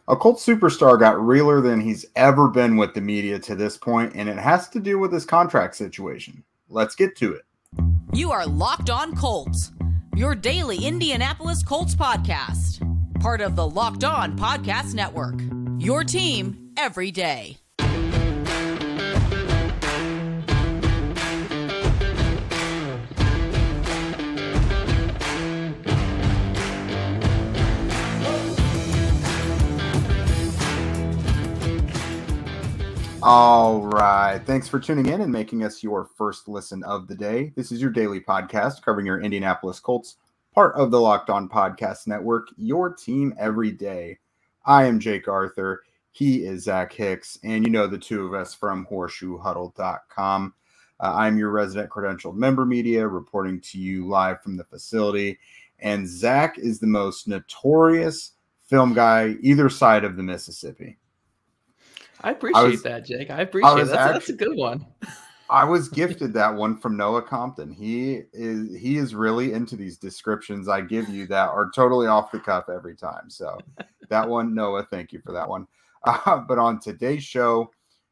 A Colts superstar got realer than he's ever been with the media to this point, and it has to do with his contract situation. Let's get to it. You are Locked On Colts, your daily Indianapolis Colts podcast. Part of the Locked On Podcast Network, your team every day. All right. Thanks for tuning in and making us your first listen of the day. This is your daily podcast covering your Indianapolis Colts, part of the Locked On Podcast Network, your team every day. I am Jake Arthur. He is Zach Hicks, and you know the two of us from horseshoehuddle.com. I'm your resident credentialed member media reporting to you live from the facility, and Zach is the most notorious film guy either side of the Mississippi. I appreciate that, Jake. I appreciate that. That's a good one. I was gifted that one from Noah Compton. He is really into these descriptions I give you that are totally off the cuff every time. So that one, Noah, thank you for that one. But on today's show,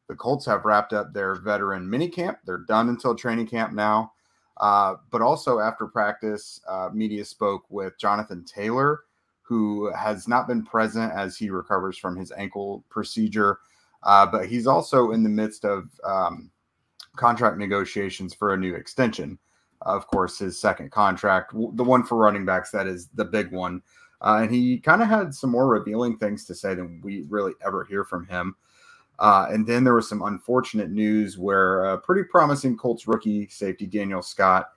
the Colts have wrapped up their veteran minicamp. They're done until training camp now. But also after practice, media spoke with Jonathan Taylor, who has not been present as he recovers from his ankle procedure. But he's also in the midst of contract negotiations for a new extension. Of course, his second contract, the one for running backs, that is the big one. And he kind of had some more revealing things to say than we really ever hear from him. And then there was some unfortunate news where a pretty promising Colts rookie safety, Daniel Scott,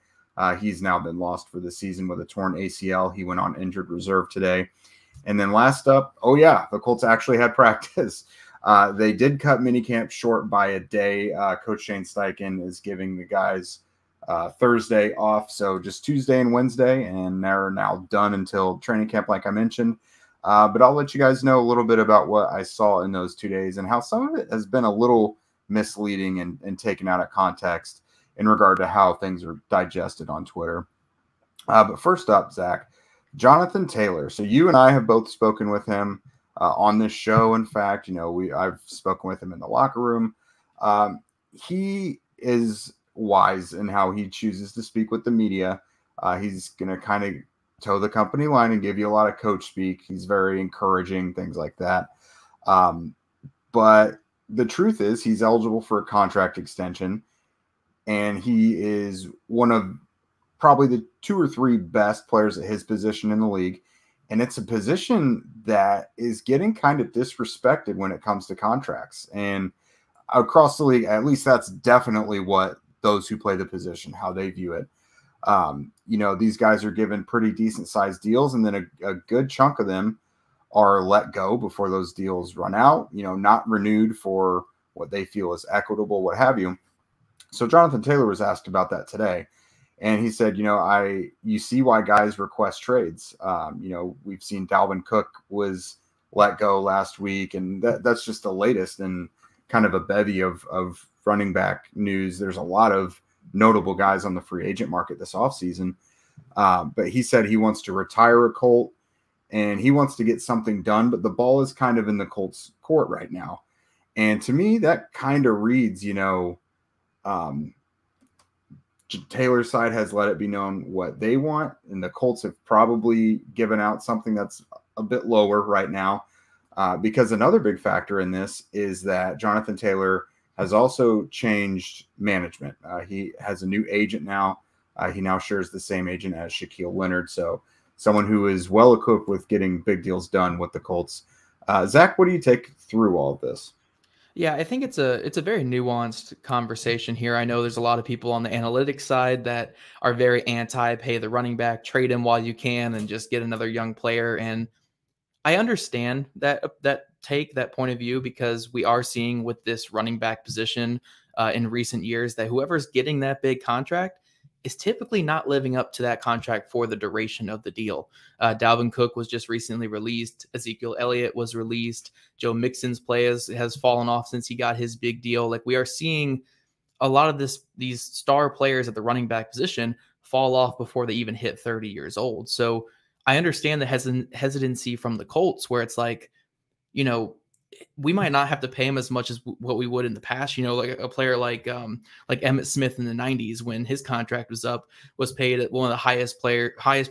he's now been lost for the season with a torn ACL. He went on injured reserve today. And then last up, the Colts actually had practice. They did cut minicamp short by a day. Coach Shane Steichen is giving the guys Thursday off, so just Tuesday and Wednesday, and they're now done until training camp, like I mentioned. But I'll let you guys know a little bit about what I saw in those 2 days and how some of it has been a little misleading and taken out of context in regard to how things are digested on Twitter. But first up, Zach, Jonathan Taylor. So you and I have both spoken with him on this show. In fact, I've spoken with him in the locker room. He is wise in how he chooses to speak with the media. He's going to kind of toe the company line and give you a lot of coach speak. He's very encouraging, things like that. But the truth is he's eligible for a contract extension, and he is one of probably the 2 or 3 best players at his position in the league. And it's a position that is getting kind of disrespected when it comes to contracts. And across the league, at least that's definitely what those who play the position, how they view it. These guys are given pretty decent sized deals, and then a good chunk of them are let go before those deals run out, not renewed for what they feel is equitable, what have you. So Jonathan Taylor was asked about that today. And he said, you see why guys request trades. We've seen Dalvin Cook was let go last week, and that's just the latest in kind of a bevy of running back news. There's a lot of notable guys on the free agent market this offseason. But he said he wants to retire a Colt, and he wants to get something done, but the ball is kind of in the Colts' court right now. And to me, that kind of reads, Taylor's side has let it be known what they want, and the Colts have probably given out something that's a bit lower right now, because another big factor in this is that Jonathan Taylor has also changed management. He has a new agent now. He now shares the same agent as Shaquille Leonard, so someone who is well equipped with getting big deals done with the Colts. Zach, what do you take through all of this? Yeah, I think it's a very nuanced conversation here. I know there's a lot of people on the analytics side that are very anti-pay the running back, trade him while you can, and just get another young player. And I understand that point of view, because we are seeing with this running back position in recent years that whoever's getting that big contract is typically not living up to that contract for the duration of the deal. Dalvin Cook was just recently released. Ezekiel Elliott was released. Joe Mixon's play has fallen off since he got his big deal. Like, we are seeing a lot of these star players at the running back position fall off before they even hit 30 years old. So I understand the hesitancy from the Colts, where it's like, we might not have to pay him as much as what we would in the past. Like a player like Emmitt Smith in the 90s, when his contract was up, was paid at one of the highest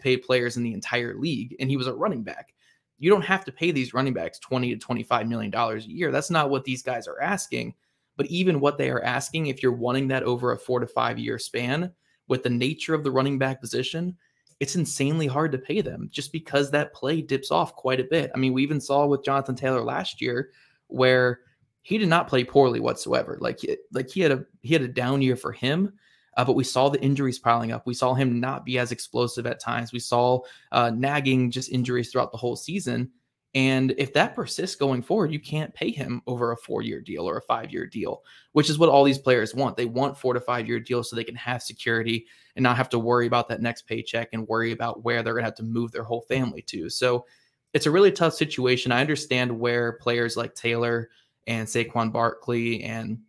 paid players in the entire league, and he was a running back. You don't have to pay these running backs $20 to $25 million a year. That's not what these guys are asking. But even what they are asking, if you're wanting that over a 4 to 5 year span, with the nature of the running back position, it's insanely hard to pay them just because that play dips off quite a bit. I mean, we even saw with Jonathan Taylor last year where he did not play poorly whatsoever. Like he had a down year for him, but we saw the injuries piling up. We saw him not be as explosive at times. We saw nagging just injuries throughout the whole season. And if that persists going forward, you can't pay him over a 4-year deal or a 5-year deal, which is what all these players want. They want 4 to 5 year deals so they can have security and not have to worry about that next paycheck and worry about where they're going to have to move their whole family to. So it's a really tough situation. I understand where players like Taylor and Saquon Barkley and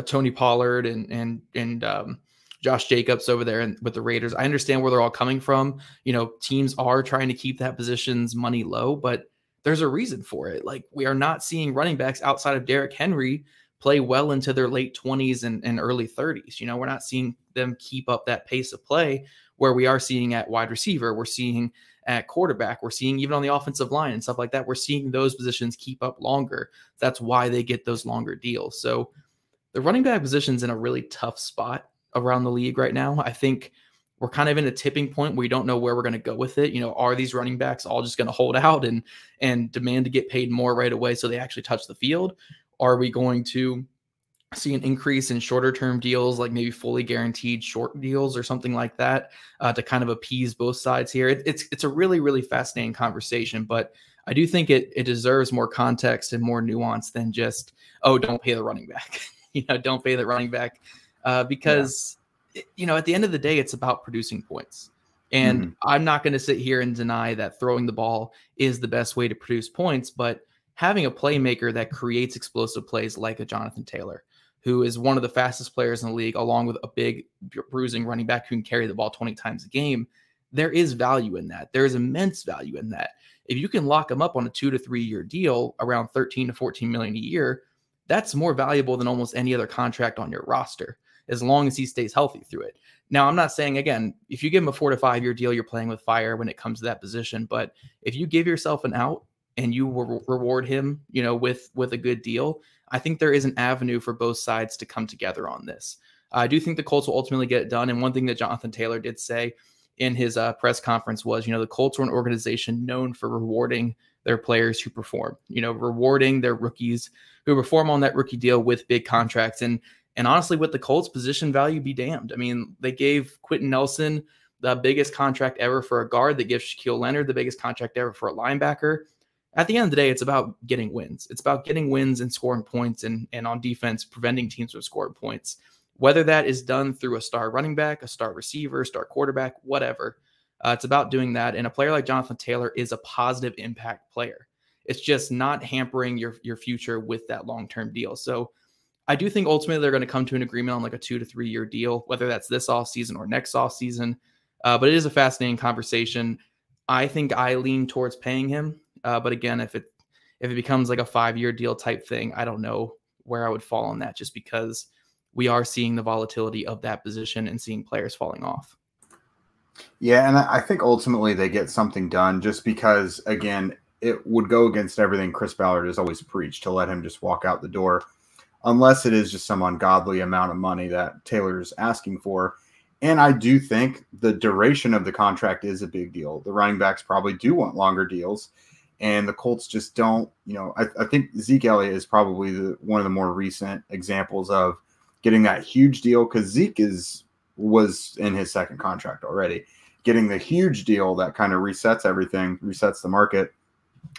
Tony Pollard and Josh Jacobs over there with the Raiders, I understand where they're all coming from. Teams are trying to keep that position's money low, but there's a reason for it. Like, we are not seeing running backs outside of Derrick Henry play well into their late 20s and early 30s. We're not seeing them keep up that pace of play where we are seeing at wide receiver. We're seeing at quarterback. We're seeing even on the offensive line and stuff like that. We're seeing those positions keep up longer. That's why they get those longer deals. So the running back position's in a really tough spot around the league right now. I think we're kind of in a tipping point where we don't know where we're going to go with it. Are these running backs all just going to hold out and demand to get paid more right away so they actually touch the field? Are we going to see an increase in shorter term deals, like maybe fully guaranteed short deals or something like that, to kind of appease both sides here? It's a really, really fascinating conversation, but I do think it deserves more context and more nuance than just, don't pay the running back. Don't pay the running back because at the end of the day, it's about producing points. And I'm not going to sit here and deny that throwing the ball is the best way to produce points, but having a playmaker that creates explosive plays like a Jonathan Taylor, who is one of the fastest players in the league, along with a big bruising running back who can carry the ball 20 times a game, there is value in that. There is immense value in that. If you can lock him up on a 2 to 3 year deal around 13 to 14 million a year, that's more valuable than almost any other contract on your roster, as long as he stays healthy through it. Now, I'm not saying, again, if you give him a 4 to 5 year deal, you're playing with fire when it comes to that position. But if you give yourself an out and you reward him, with a good deal, I think there is an avenue for both sides to come together on this. I do think the Colts will ultimately get it done. And one thing that Jonathan Taylor did say in his press conference was, the Colts were an organization known for rewarding their players who perform, rewarding their rookies who perform on that rookie deal with big contracts. And honestly, with the Colts, position value be damned. I mean, they gave Quentin Nelson the biggest contract ever for a guard. They give Shaquille Leonard the biggest contract ever for a linebacker. At the end of the day, it's about getting wins. It's about getting wins and scoring points and on defense, preventing teams from scoring points. Whether that is done through a star running back, a star receiver, star quarterback, whatever. It's about doing that. And a player like Jonathan Taylor is a positive impact player. It's just not hampering your future with that long-term deal. So I do think ultimately they're going to come to an agreement on like a 2 to 3 year deal, whether that's this offseason or next offseason. But it is a fascinating conversation. I think I lean towards paying him. But again, if it becomes like a 5 year deal type thing, I don't know where I would fall on that, just because we are seeing the volatility of that position and seeing players falling off. Yeah, and I think ultimately they get something done, just because, again, it would go against everything Chris Ballard has always preached, to let him just walk out the door, unless it is just some ungodly amount of money that Taylor's asking for. And I do think the duration of the contract is a big deal. The running backs probably do want longer deals, and the Colts just don't. I think Zeke Elliott is probably one of the more recent examples of getting that huge deal, because Zeke was in his second contract already. Getting the huge deal that kind of resets everything, resets the market,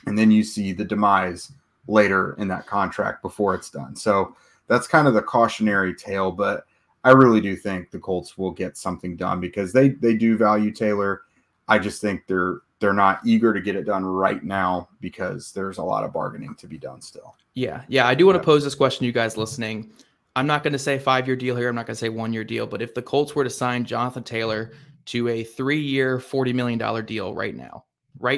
and then you see the demise later in that contract before it's done. So that's kind of the cautionary tale, but I really do think the Colts will get something done, because they do value Taylor. I just think they're not eager to get it done right now, because there's a lot of bargaining to be done still. Yeah. I do want to pose this question to you guys listening. I'm not going to say 5 year deal here. I'm not going to say 1 year deal, but if the Colts were to sign Jonathan Taylor to a 3 year, $40 million deal right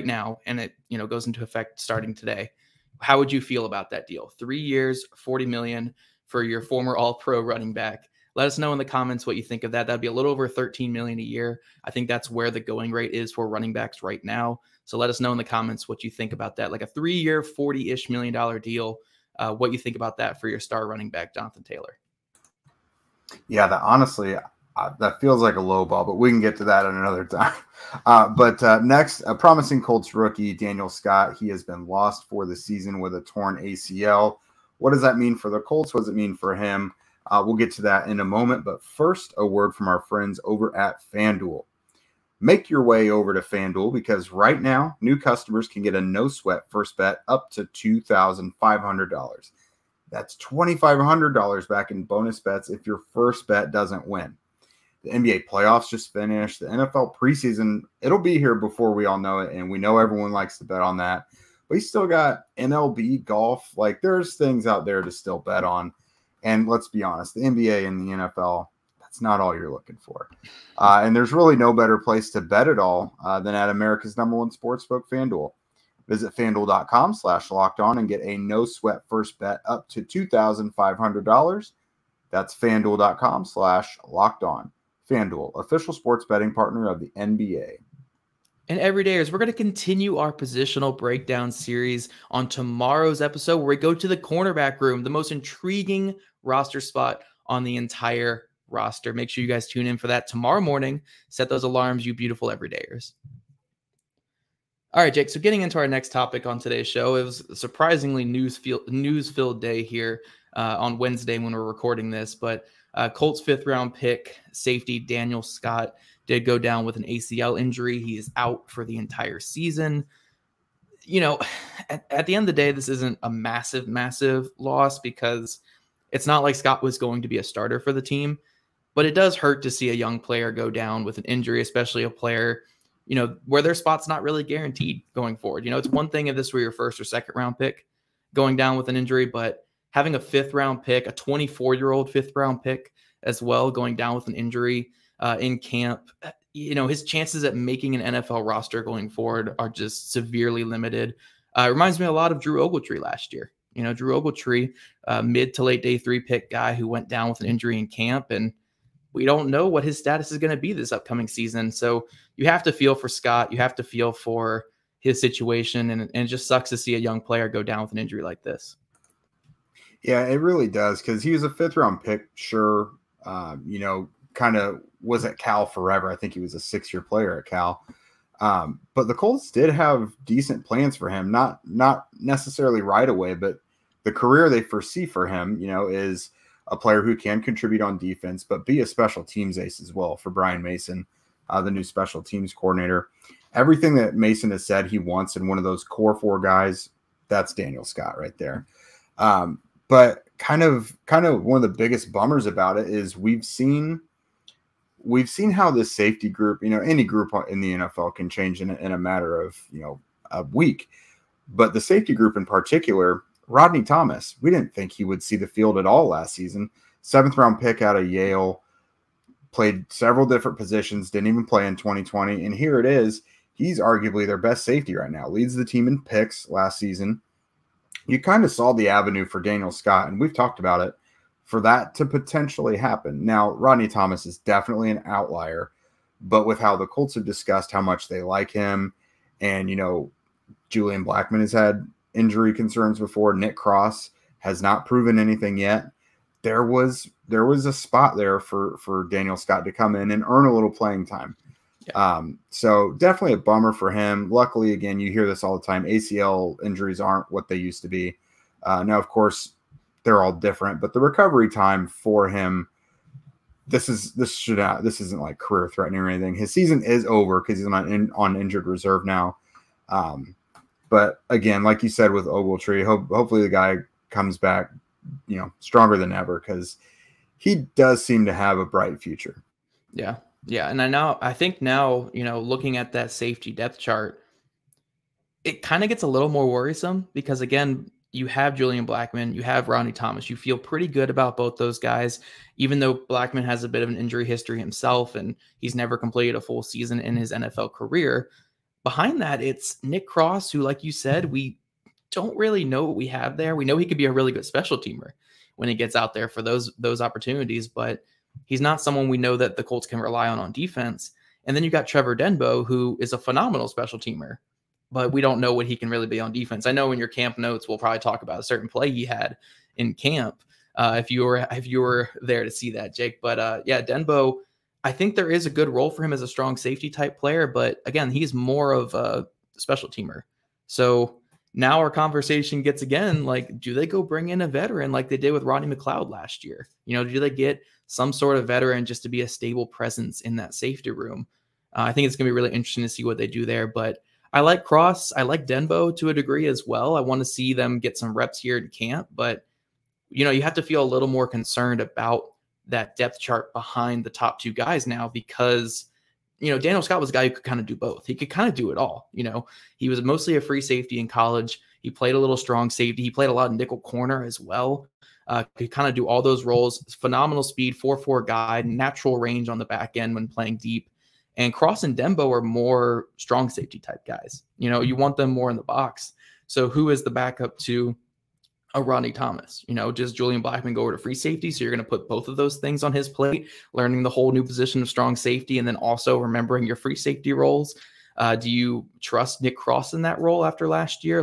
now, and it goes into effect starting today, How would you feel about that deal? 3 years, $40 million for your former All-Pro running back. Let us know in the comments what you think of that. That'd be a little over $13 million a year. I think that's where the going rate is for running backs right now. So let us know in the comments what you think about that. Like a 3-year, $40-ish million deal. What you think about that for your star running back, Jonathan Taylor? Yeah, honestly, that feels like a low ball, but we can get to that at another time. Next, a promising Colts rookie, Daniel Scott. He has been lost for the season with a torn ACL. What does that mean for the Colts? What does it mean for him? We'll get to that in a moment, but first, a word from our friends over at FanDuel. Make your way over to FanDuel because right now, new customers can get a no-sweat first bet up to $2,500. That's $2,500 back in bonus bets if your first bet doesn't win. The NBA playoffs just finished. The NFL preseason, it'll be here before we all know it, and we know everyone likes to bet on that. But you still got MLB, golf. Like, there's things out there to still bet on. And let's be honest, the NBA and the NFL, that's not all you're looking for. And there's really no better place to bet it all than at America's #1 sportsbook, FanDuel. Visit FanDuel.com/lockedon and get a no-sweat first bet up to $2,500. That's FanDuel.com/lockedon. FanDuel, official sports betting partner of the NBA. And everydayers, we're going to continue our positional breakdown series on tomorrow's episode where we go to the cornerback room, the most intriguing roster spot on the entire roster. Make sure you guys tune in for that tomorrow morning. Set those alarms, you beautiful everydayers. All right, Jake, so getting into our next topic on today's show, it was a surprisingly news-filled day here on Wednesday when we're recording this, but Colts 5th-round pick, safety Daniel Scott, did go down with an ACL injury. He is out for the entire season. You know, at the end of the day, this isn't a massive, massive loss because it's not like Scott was going to be a starter for the team, but it does hurt to see a young player go down with an injury, especially a player, you know, where their spot's not really guaranteed going forward. You know, it's one thing if this were your 1st or 2nd round pick going down with an injury, but having a 5th round pick, a 24-year-old 5th round pick as well, going down with an injury in camp, you know, his chances at making an NFL roster going forward are just severely limited. It reminds me a lot of Drew Ogletree last year. You know, Drew Ogletree, mid to late day 3 pick guy who went down with an injury in camp, and we don't know what his status is going to be this upcoming season. So you have to feel for Scott. You have to feel for his situation, and it just sucks to see a young player go down with an injury like this. Yeah, it really does because he was a 5th-round pick, sure. You know, kind of was at Cal forever. I think he was a 6-year player at Cal. But the Colts did have decent plans for him, not necessarily right away, but the career they foresee for him, you know, is a player who can contribute on defense, but be a special teams ace as well for Brian Mason, the new special teams coordinator. Everything that Mason has said he wants in one of those core 4 guys, that's Daniel Scott right there. But kind of one of the biggest bummers about it is we've seen how this safety group, you know, any group in the NFL can change in a matter of, you know, a week. But the safety group in particular, Rodney Thomas, we didn't think he would see the field at all last season. 7th-round pick out of Yale, played several different positions, didn't even play in 2020. And here it is. He's arguably their best safety right now, leads the team in picks last season. You kind of saw the avenue for Daniel Scott, and we've talked about it, for that to potentially happen. Now, Rodney Thomas is definitely an outlier, but with how the Colts have discussed how much they like him, and, you know, Julian Blackmon has had injury concerns before. Nick Cross has not proven anything yet. There was a spot there for Daniel Scott to come in and earn a little playing time. Yeah. So definitely a bummer for him. Luckily, again, you hear this all the time. ACL injuries aren't what they used to be. Now, of course, they're all different, but the recovery time for him, this isn't like career threatening or anything. His season is over because he's on injured reserve now. But again, like you said with Ogletree, hopefully the guy comes back, you know, stronger than ever because he does seem to have a bright future. Yeah. Yeah. And I think now, you know, looking at that safety depth chart, it kind of gets a little more worrisome because, again, you have Julian Blackmon, you have Rodney Thomas. You feel pretty good about both those guys, even though Blackmon has a bit of an injury history himself and he's never completed a full season in his NFL career. Behind that, it's Nick Cross, who, like you said, we don't really know what we have there. We know he could be a really good special teamer when he gets out there for those opportunities, but he's not someone we know that the Colts can rely on defense. And then you got Trevor Denbo, who is a phenomenal special teamer, but we don't know what he can really be on defense. I know in your camp notes, we'll probably talk about a certain play he had in camp. If you were there to see that, Jake, but yeah, Denbo, I think there is a good role for him as a strong safety type player, but again, he's more of a special teamer. So now our conversation gets again, like, do they go bring in a veteran like they did with Rodney McLeod last year? Do they get some sort of veteran just to be a stable presence in that safety room? I think it's going to be really interesting to see what they do there, but I like Cross. I like Denbo to a degree as well. I want to see them get some reps here in camp, but you have to feel a little more concerned about that depth chart behind the top two guys now, because Daniel Scott was a guy who could kind of do both. He could kind of do it all. He was mostly a free safety in college. He played a little strong safety. He played a lot of nickel corner as well. Could kind of do all those roles. Phenomenal speed, 4.4 guy, natural range on the back end when playing deep. And Cross and Denbo are more strong safety type guys. You want them more in the box. So who is the backup to a Rodney Thomas? Does Julian Blackmon go over to free safety? So you're going to put both of those things on his plate, learning the whole new position of strong safety, and then also remembering your free safety roles. Do you trust Nick Cross in that role after last year?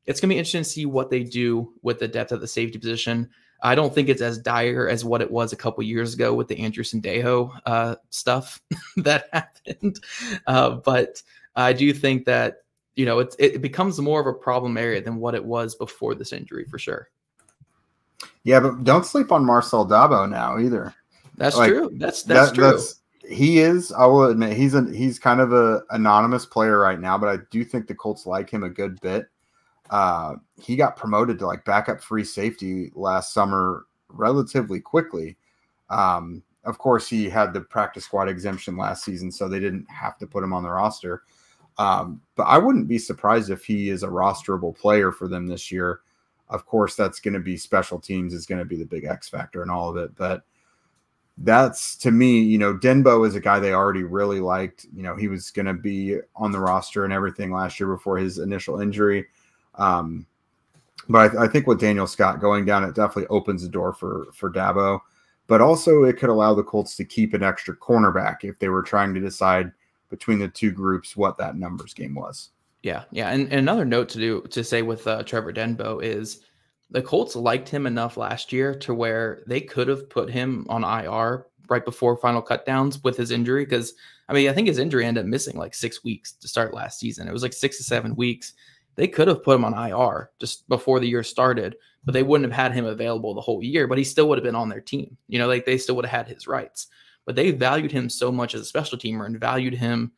It's going to be interesting to see what they do with the depth of the safety position. I don't think it's as dire as what it was a couple years ago with the Andrew Sendejo stuff that happened. But I do think that it becomes more of a problem area than what it was before this injury, for sure. Yeah, but don't sleep on Marcel Dabo now either. That's true. That's true. He is. I will admit he's kind of a anonymous player right now, but I do think the Colts like him a good bit. He got promoted to backup free safety last summer relatively quickly. Of course, he had the practice squad exemption last season, so they didn't have to put him on the roster. But I wouldn't be surprised if he is a rosterable player for them this year. Of course, that's going to be special teams is going to be the big X factor and all of it. But that's, to me, Denbo is a guy they already really liked. He was going to be on the roster and everything last year before his initial injury. But I think with Daniel Scott going down, it definitely opens the door for Dabo. But also it could allow the Colts to keep an extra cornerback if they were trying to decide between the two groups what that numbers game was. Yeah. And another note to say with Trevor Denbo is the Colts liked him enough last year to where they could have put him on IR right before final cutdowns with his injury. Because, I think his injury ended up missing 6 weeks to start last season. It was 6 to 7 weeks. They could have put him on IR just before the year started, but they wouldn't have had him available the whole year, but he still would have been on their team. They still would have had his rights. But they valued him so much as a special teamer and valued him,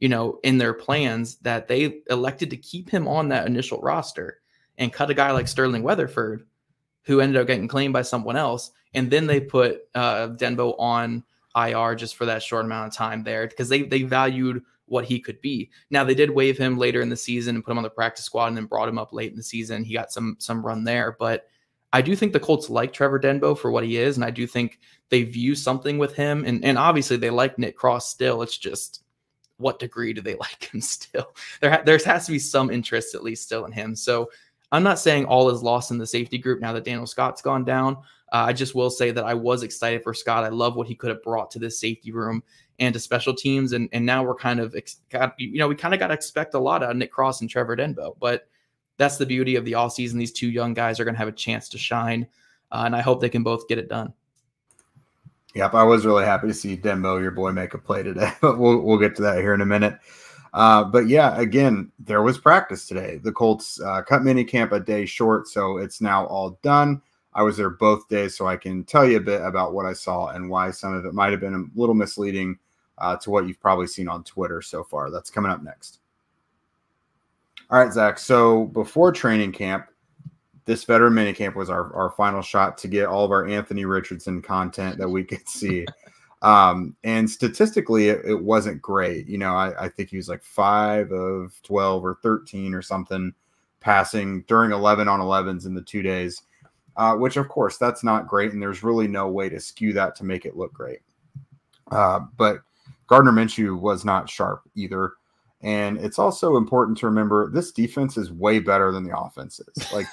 in their plans that they elected to keep him on that initial roster and cut a guy like Sterling Weatherford, who ended up getting claimed by someone else. And then they put Denbo on IR just for that short amount of time there because they valued what he could be. Now, they did waive him later in the season and put him on the practice squad and then brought him up late in the season. He got some run there, but I do think the Colts like Trevor Denbo for what he is, and I do think they view something with him. And obviously they like Nick Cross still. It's just, what degree do they like him still? There has to be some interest at least still in him. So I'm not saying all is lost in the safety group now that Daniel Scott's gone down. I just will say that I was excited for Scott. I love what he could have brought to this safety room and to special teams. And now we're kind of, we kind of got to expect a lot out of Nick Cross and Trevor Denbo, but that's the beauty of the offseason. These two young guys are going to have a chance to shine, and I hope they can both get it done. Yep, I was really happy to see Denbo, your boy, make a play today, but we'll get to that here in a minute. But yeah, again, there was practice today. The Colts cut minicamp a day short, so it's now all done. I was there both days, so I can tell you a bit about what I saw and why some of it might have been a little misleading to what you've probably seen on Twitter so far. That's coming up next. All right, Zach. So before training camp, this veteran minicamp was our final shot to get all of our Anthony Richardson content that we could see. And statistically, it wasn't great. I think he was 5 of 12 or 13 or something passing during 11 on 11s in the 2 days, which, of course, that's not great. And there's really no way to skew that to make it look great. But Gardner Minshew was not sharp either. And it's also important to remember this defense is way better than the offense is. Like,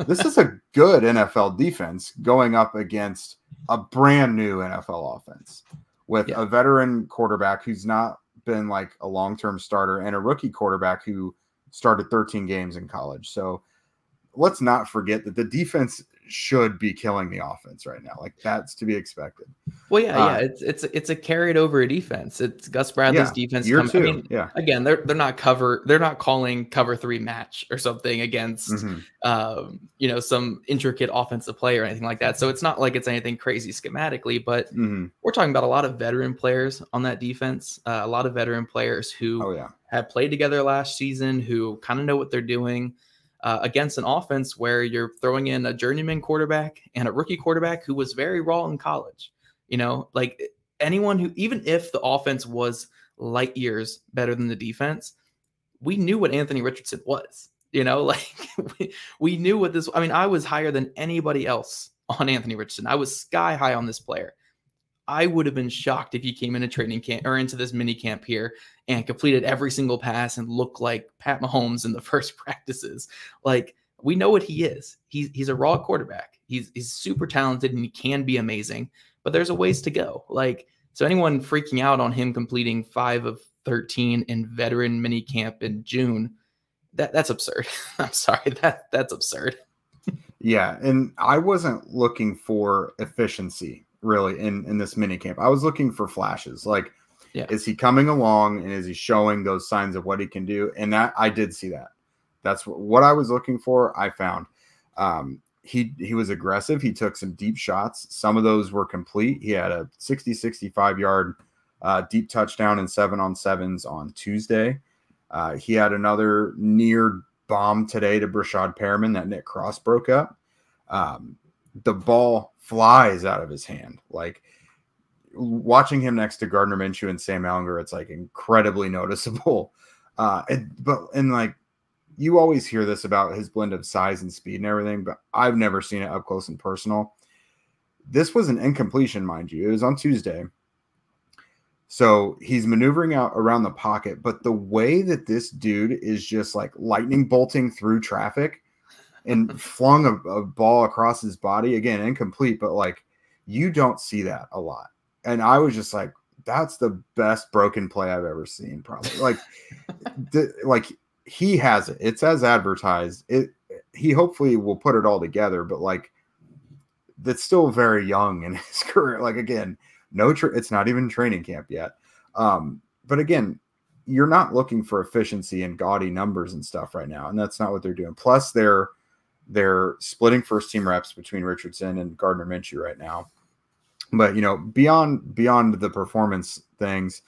this is a good NFL defense going up against a brand new NFL offense with a veteran quarterback who's not been like a long-term starter and a rookie quarterback who started 13 games in college. So let's not forget that the defense should be killing the offense right now. Like, that's to be expected. Well, it's a carried over defense. It's Gus Bradley's defense. Again, they're not calling cover 3 match or something against some intricate offensive play or anything like that. So it's not like it's anything crazy schematically, but we're talking about a lot of veteran players on that defense. A lot of veteran players who have played together last season, who kind of know what they're doing. Against an offense where you're throwing in a journeyman quarterback and a rookie quarterback who was very raw in college. Like anyone who, even if the offense was light years better than the defense, we knew what Anthony Richardson was, we knew what this, I was higher than anybody else on Anthony Richardson. I was sky high on this player. I would have been shocked if he came into training camp or into this mini camp here and completed every single pass and looked like Pat Mahomes in the first practices. Like, we know what he is. He's a raw quarterback. He's super talented and he can be amazing, but there's a ways to go. Like, so anyone freaking out on him completing 5 of 13 in veteran mini camp in June, that's absurd. I'm sorry. That's absurd. Yeah. And I wasn't looking for efficiency really in this mini camp. I was looking for flashes. Like, is he coming along and is he showing those signs of what he can do? And that I did see that. That's what I was looking for. I found he was aggressive. He took some deep shots. Some of those were complete. He had a 65 yard deep touchdown and 7-on-7s on Tuesday. He had another near bomb today to Brashad Perriman that Nick Cross broke up. The ball flies out of his hand. Like, watching him next to Gardner Minshew and Sam Ehlinger, it's like incredibly noticeable. Like, you always hear this about his blend of size and speed and everything, but I've never seen it up close and personal. This was an incompletion, mind you. It was on Tuesday. So he's maneuvering out around the pocket, but the way that this dude is just like lightning bolting through traffic and flung a ball across his body, again, incomplete, but like, you don't see that a lot. And I was just like, that's the best broken play I've ever seen, probably. Like, he has it. It's as advertised. He hopefully will put it all together, but like, that's still very young in his career. Like, again, it's not even training camp yet. But again, you're not looking for efficiency and gaudy numbers and stuff right now, and that's not what they're doing. Plus, they're splitting first team reps between Richardson and Gardner Minshew right now. But, beyond the performance things,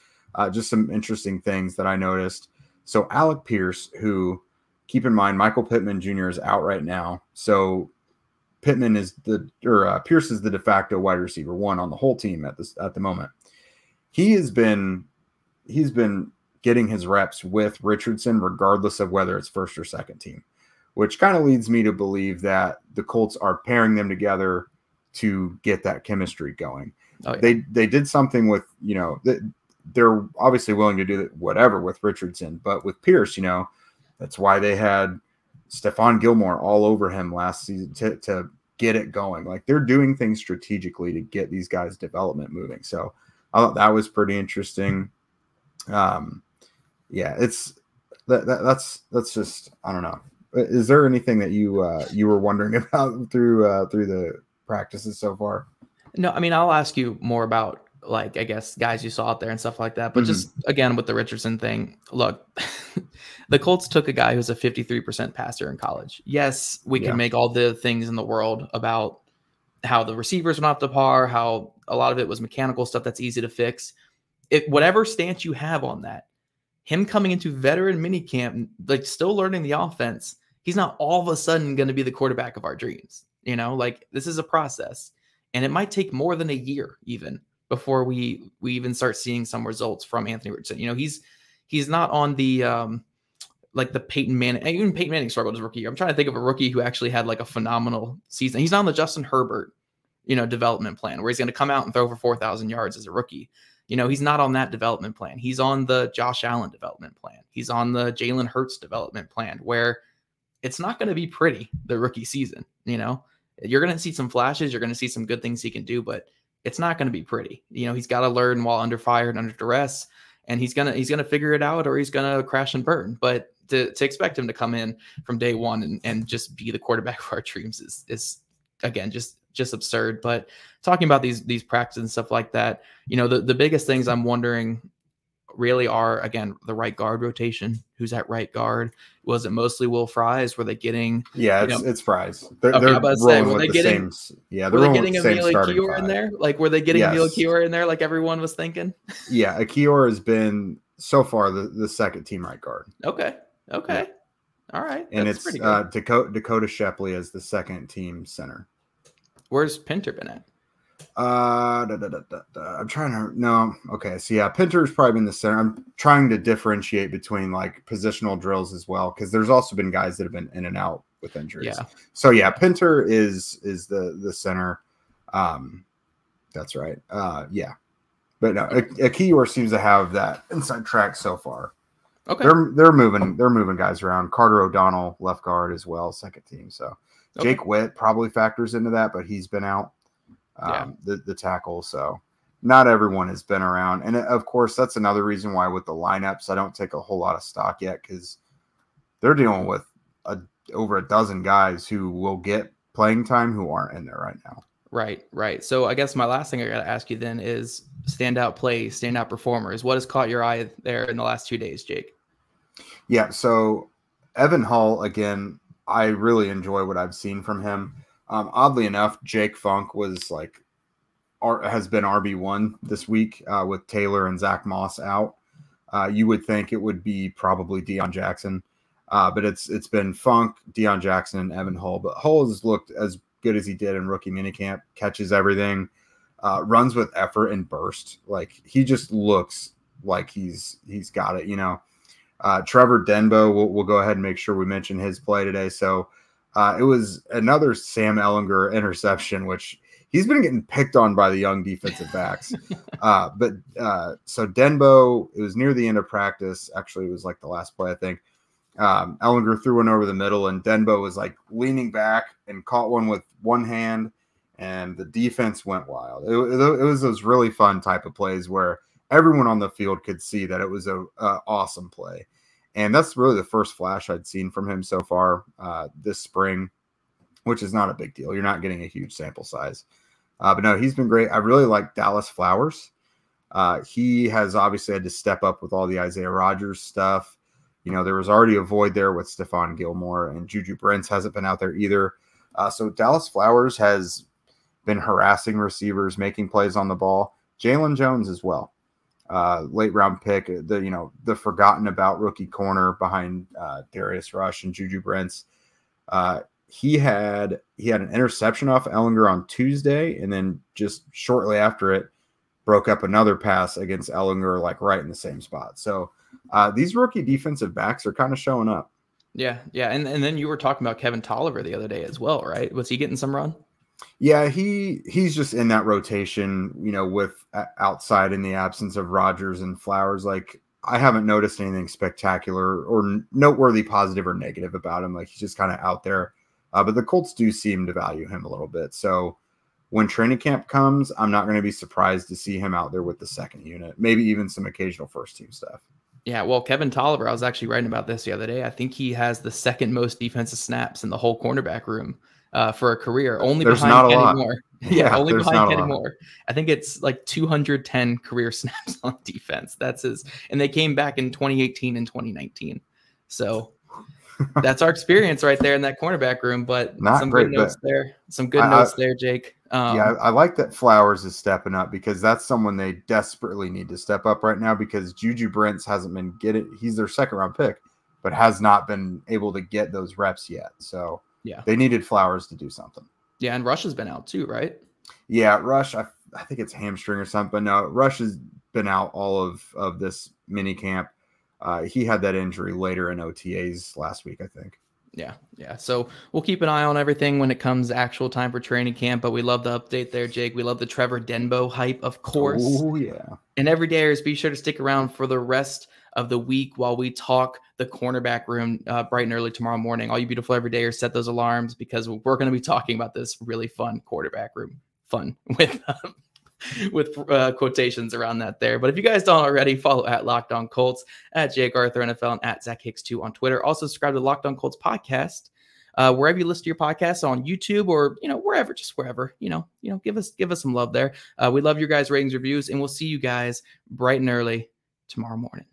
just some interesting things that I noticed. So Alec Pierce, who, keep in mind, Michael Pittman Jr. is out right now. So Pierce is the de facto wide receiver 1 on the whole team at the moment. He's been getting his reps with Richardson, regardless of whether it's first or second team, which kind of leads me to believe that the Colts are pairing them together to get that chemistry going. Oh, yeah. They did something with, they're obviously willing to do whatever with Richardson, but with Pierce, that's why they had Stephon Gilmore all over him last season to get it going. Like, they're doing things strategically to get these guys' development moving. So I thought that was pretty interesting. That's just, I don't know. Is there anything that you were wondering about through the practices so far? No, I'll ask you more about, like, I guess, guys you saw out there and stuff like that. But just, again, with the Richardson thing, look, the Colts took a guy who's a 53% passer in college. Yes, we can make all the things in the world about how the receivers were not up to par, how a lot of it was mechanical stuff that's easy to fix. Whatever stance you have on that, him coming into veteran minicamp, like, still learning the offense, he's not all of a sudden going to be the quarterback of our dreams. Like, this is a process, and it might take more than a year even before we even start seeing some results from Anthony Richardson. He's not on the like the Peyton Manning. Even Peyton Manning struggled as a rookie. I'm trying to think of a rookie who actually had like a phenomenal season. He's not on the Justin Herbert, development plan where he's going to come out and throw for 4,000 yards as a rookie. He's not on that development plan. He's on the Josh Allen development plan. He's on the Jalen Hurts development plan, where it's not going to be pretty the rookie season. You're going to see some flashes. You're going to see some good things he can do, but it's not going to be pretty. He's got to learn while under fire and under duress, and he's going to figure it out, or he's going to crash and burn. But to expect him to come in from day one and just be the quarterback of our dreams is again, just absurd. But talking about these practices and stuff like that, the biggest things I'm wondering really are, again, the right guard rotation. Who's at right guard? Was it mostly Will Fries? Were they getting? Yeah, it's Fries. They're rolling with the getting? Yeah, were they getting Emile Kior in there? Like, were they getting Emile Kior in there? Like everyone was thinking. Yeah, Kior has been so far the second team right guard. Okay. Yeah. All right. And it's Dakota Shepley as the second team center. Where's Pinter been at? I'm trying to no. Okay, so yeah, Pinter's probably been the center. I'm trying to differentiate between like positional drills as well, because there's also been guys that have been in and out with injuries. Yeah. So yeah, Pinter is the center. That's right. Yeah, but no, Akiyor seems to have that inside track so far. Okay. They're moving guys around. Carter O'Donnell, left guard as well, second team. So Jake Witt probably factors into that, but he's been out. The tackle. So not everyone has been around. And of course, that's another reason why with the lineups, I don't take a whole lot of stock yet, because they're dealing with over a dozen guys who will get playing time who aren't in there right now. Right. So I guess my last thing I got to ask you then is standout play, standout performers. What has caught your eye there in the last 2 days, Jake? Yeah. So Evan Hull, again, I really enjoy what I've seen from him. Oddly enough, Jake Funk has been RB1 this week with Taylor and Zach Moss out. You would think it would be probably Deion Jackson, but it's been Funk, Deion Jackson, and Evan Hull. But Hull has looked as good as he did in rookie minicamp. Catches everything, runs with effort and burst. Like, he just looks like he's got it. Trevor Denbo. We'll go ahead and make sure we mention his play today. So. It was another Sam Ehlinger interception, which he's been getting picked on by the young defensive backs. So Denbo, it was near the end of practice. Actually, it was like the last play, I think. Ehlinger threw one over the middle, and Denbo was like leaning back and caught one with one hand, and the defense went wild. It was those really fun type of plays where everyone on the field could see that it was a awesome play. And that's really the first flash I'd seen from him so far this spring, which is not a big deal. You're not getting a huge sample size. But no, he's been great. I really like Dallas Flowers. He has obviously had to step up with all the Isaiah Rodgers stuff. There was already a void there with Stephon Gilmore, and Juju Brents hasn't been out there either. So Dallas Flowers has been harassing receivers, making plays on the ball. Jalen Jones as well. Late round pick, the forgotten about rookie corner behind Darius Rush and Juju Brents. He had an interception off Ehlinger on Tuesday, and then just shortly after it broke up another pass against Ehlinger, like right in the same spot. So these rookie defensive backs are kind of showing up. Yeah. And then you were talking about Kevin Tolliver the other day as well, right? Was he getting some run? Yeah, he's just in that rotation, with outside in the absence of Rodgers and Flowers. Like, I haven't noticed anything spectacular or noteworthy positive or negative about him. Like, he's just kind of out there. But the Colts do seem to value him a little bit. So when training camp comes, I'm not going to be surprised to see him out there with the second unit, maybe even some occasional first team stuff. Yeah, well, Kevin Tolliver, I was actually writing about this the other day. I think he has the second most defensive snaps in the whole cornerback room. For a career, only there's behind not a Kenny lot. Moore. Yeah, only behind Kenny lot. Moore. I think it's like 210 career snaps on defense. And they came back in 2018 and 2019. So that's our experience right there in that cornerback room. But not some great, good notes there. Some good notes there, Jake. I like that Flowers is stepping up, because that's someone they desperately need to step up right now, because Juju Brents hasn't been he's their second round pick, but has not been able to get those reps yet. So yeah, they needed Flowers to do something. Yeah, and Rush has been out too, right? Yeah, Rush, I think it's hamstring or something. But no, Rush has been out all of this mini camp. He had that injury later in OTAs last week, I think. Yeah. So we'll keep an eye on everything when it comes actual time for training camp. But we love the update there, Jake. We love the Trevor Denbo hype, of course. Oh, yeah. And everydayers, be sure to stick around for the rest of the week while we talk the cornerback room bright and early tomorrow morning. All you beautiful everydayers, set those alarms because we're going to be talking about this really fun quarterback room fun with quotations around that there. But if you guys don't already, follow at Locked On Colts, at Jake Arthur NFL, and at Zach Hicks 2 on Twitter. Also subscribe to the Locked On Colts podcast wherever you listen to your podcasts, on YouTube or wherever, give us some love there. We love your guys' ratings, reviews, and we'll see you guys bright and early tomorrow morning.